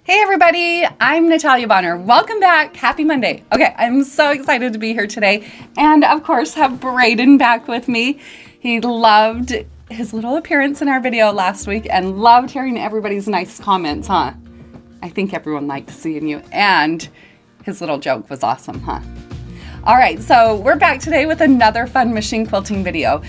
Hey everybody, I'm Natalia Bonner. Welcome back. Happy Monday. Okay, I'm so excited to be here today and of course have Braden back with me. He loved his little appearance in our video last week and loved hearing everybody's nice comments, huh? I think everyone liked seeing you, and his little joke was awesome, huh? All right, so we're back today with another fun machine quilting video.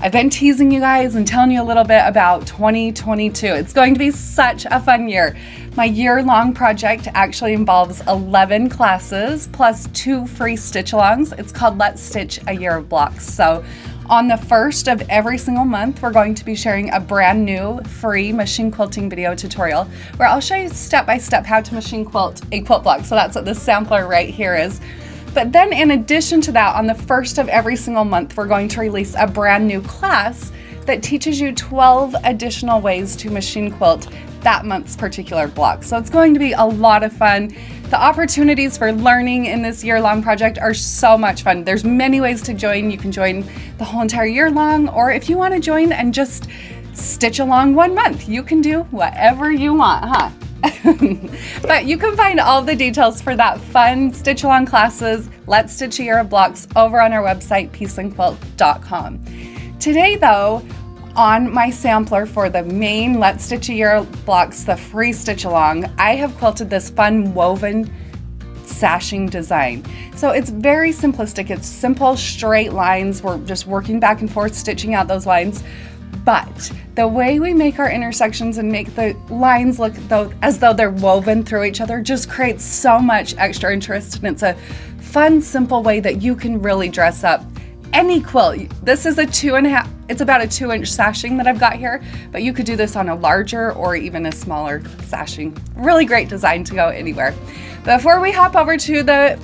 I've been teasing you guys and telling you a little bit about 2022. It's going to be such a fun year. My year-long project actually involves 11 classes plus 2 free stitch-alongs. It's called Let's Stitch a Year of Blocks. So on the first of every single month, we're going to be sharing a brand new free machine quilting video tutorial where I'll show you step-by-step how to machine quilt a quilt block. So that's what this sampler right here is. But then in addition to that, on the first of every single month, we're going to release a brand new class that teaches you 12 additional ways to machine quilt that month's particular block. So it's going to be a lot of fun. The opportunities for learning in this year-long project are so much fun. There's many ways to join. You can join the whole entire year long, or if you want to join and just stitch along 1 month, you can do whatever you want, huh? But you can find all the details for that fun stitch along classes, Let's Stitch a Year of Blocks, over on our website, peaceandquilt.com. Today though, on my sampler for the main Let's Stitch a Year of Blocks, the free stitch along, I have quilted this fun woven sashing design. So it's very simplistic. It's simple straight lines. We're just working back and forth, stitching out those lines. But the way we make our intersections and make the lines look as though they're woven through each other just creates so much extra interest, and it's a fun, simple way that you can really dress up any quilt. This is it's about a 2-inch sashing that I've got here, but you could do this on a larger or even a smaller sashing. Really great design to go anywhere. Before we hop over to the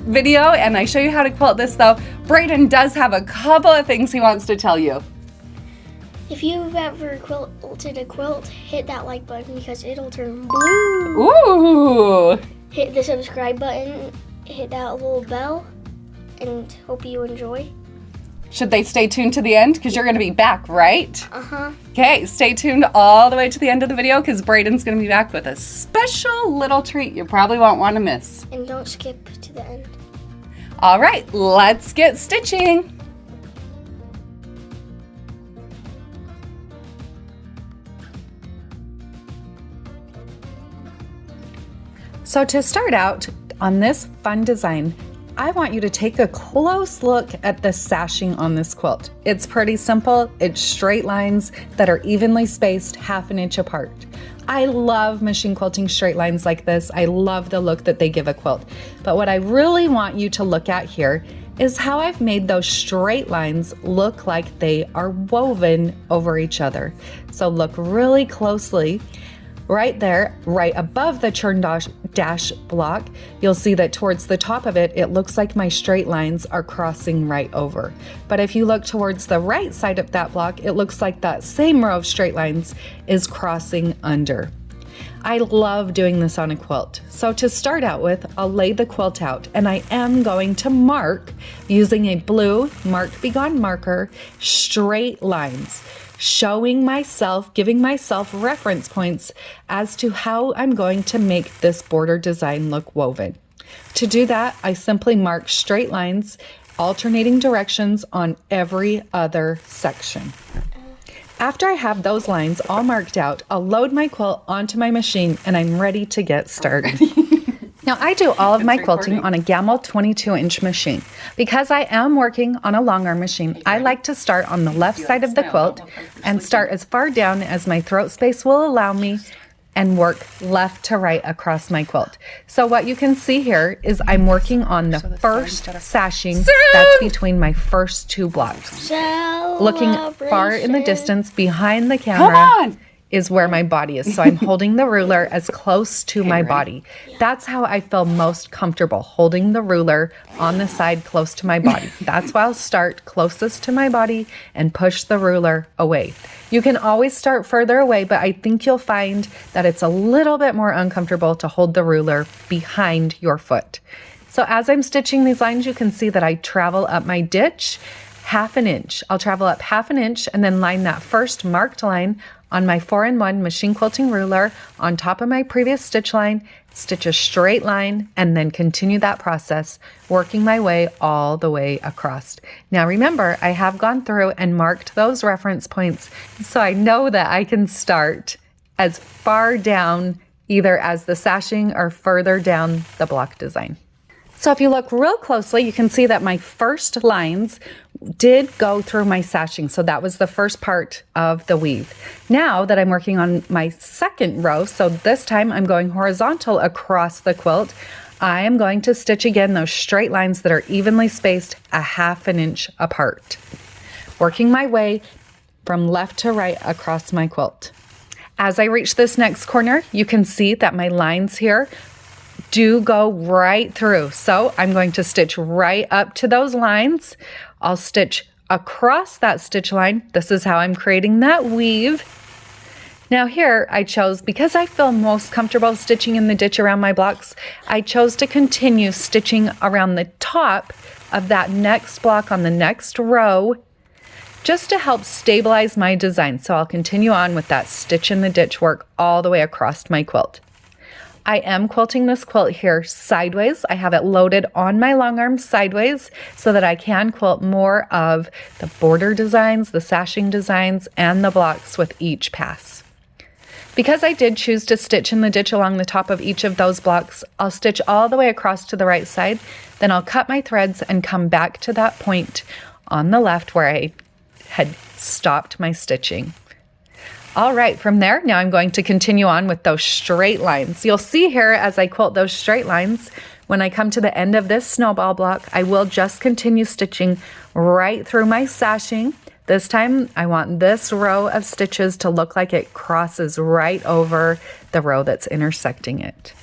video and I show you how to quilt this though, Braden does have a couple of things he wants to tell you. If you've ever quilted a quilt, hit that like button because it'll turn blue. Ooh! Hit the subscribe button, hit that little bell, and hope you enjoy. Should they stay tuned to the end? Because you're going to be back, right? Uh-huh. Okay, stay tuned all the way to the end of the video because Braden's going to be back with a special little treat you probably won't want to miss. And don't skip to the end. All right, let's get stitching. So to start out on this fun design, I want you to take a close look at the sashing on this quilt. It's pretty simple. It's straight lines that are evenly spaced 1/2 inch apart. I love machine quilting straight lines like this. I love the look that they give a quilt. But what I really want you to look at here is how I've made those straight lines look like they are woven over each other. So look really closely. Right there, right above the churn dash block, you'll see that towards the top of it, it looks like my straight lines are crossing right over. But if you look towards the right side of that block, it looks like that same row of straight lines is crossing under. I love doing this on a quilt. So to start out with, I'll lay the quilt out and I am going to mark using a blue Marked Be Gone marker, straight lines, showing myself, giving myself reference points as to how I'm going to make this border design look woven. To do that, I simply mark straight lines, alternating directions on every other section. After I have those lines all marked out, I'll load my quilt onto my machine and I'm ready to get started. Now I do all of my quilting on a Gamma 22-inch machine. Because I am working on a long arm machine, I like to start on the left side of the quilt and start as far down as my throat space will allow me and work left to right across my quilt. So what you can see here is I'm working on the first sashing that's between my first 2 blocks. Looking far in the distance behind the camera is where my body is. So I'm holding the ruler as close to my body. That's how I feel most comfortable, holding the ruler on the side close to my body. That's why I'll start closest to my body and push the ruler away. You can always start further away, but I think you'll find that it's a little bit more uncomfortable to hold the ruler behind your foot. So as I'm stitching these lines, you can see that I travel up my ditch, 1/2 inch. I'll travel up 1/2 inch and then line that first marked line on my 4-in-1 machine quilting ruler on top of my previous stitch line, stitch a straight line, and then continue that process, working my way all the way across. Now remember, I have gone through and marked those reference points, so I know that I can start as far down either as the sashing or further down the block design. So if you look real closely, you can see that my first lines did go through my sashing. So that was the first part of the weave. Now that I'm working on my second row, so this time I'm going horizontal across the quilt, I am going to stitch again those straight lines that are evenly spaced 1/2 inch apart, working my way from left to right across my quilt. As I reach this next corner, you can see that my lines here do go right through. So I'm going to stitch right up to those lines. I'll stitch across that stitch line. This is how I'm creating that weave. Now here I chose, because I feel most comfortable stitching in the ditch around my blocks, I chose to continue stitching around the top of that next block on the next row, just to help stabilize my design. So I'll continue on with that stitch in the ditch work all the way across my quilt. I am quilting this quilt here sideways. I have it loaded on my long arm sideways so that I can quilt more of the border designs, the sashing designs, and the blocks with each pass. Because I did choose to stitch in the ditch along the top of each of those blocks, I'll stitch all the way across to the right side, then I'll cut my threads and come back to that point on the left where I had stopped my stitching. All right, from there, now I'm going to continue on with those straight lines. You'll see here as I quilt those straight lines, when I come to the end of this snowball block, I will just continue stitching right through my sashing. This time, I want this row of stitches to look like it crosses right over the row that's intersecting it.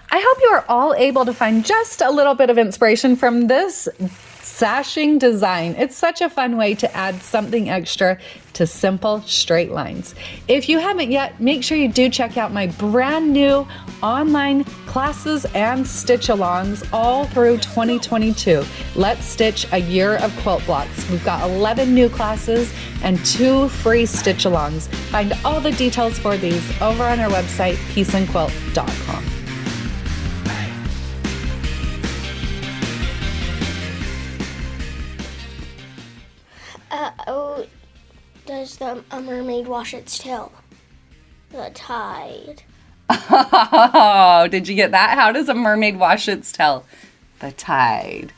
I hope you are all able to find just a little bit of inspiration from this sashing design. It's such a fun way to add something extra to simple straight lines. If you haven't yet, make sure you do check out my brand new online classes and stitch alongs all through 2022. Let's stitch a year of quilt blocks. We've got 11 new classes and 2 free stitch alongs. Find all the details for these over on our website, peaceandquilt.com. Oh, does a mermaid wash its tail? The tide. Oh, did you get that? How does a mermaid wash its tail? The tide.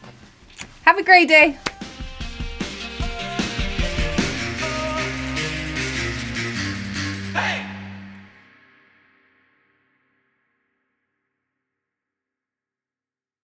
Have a great day.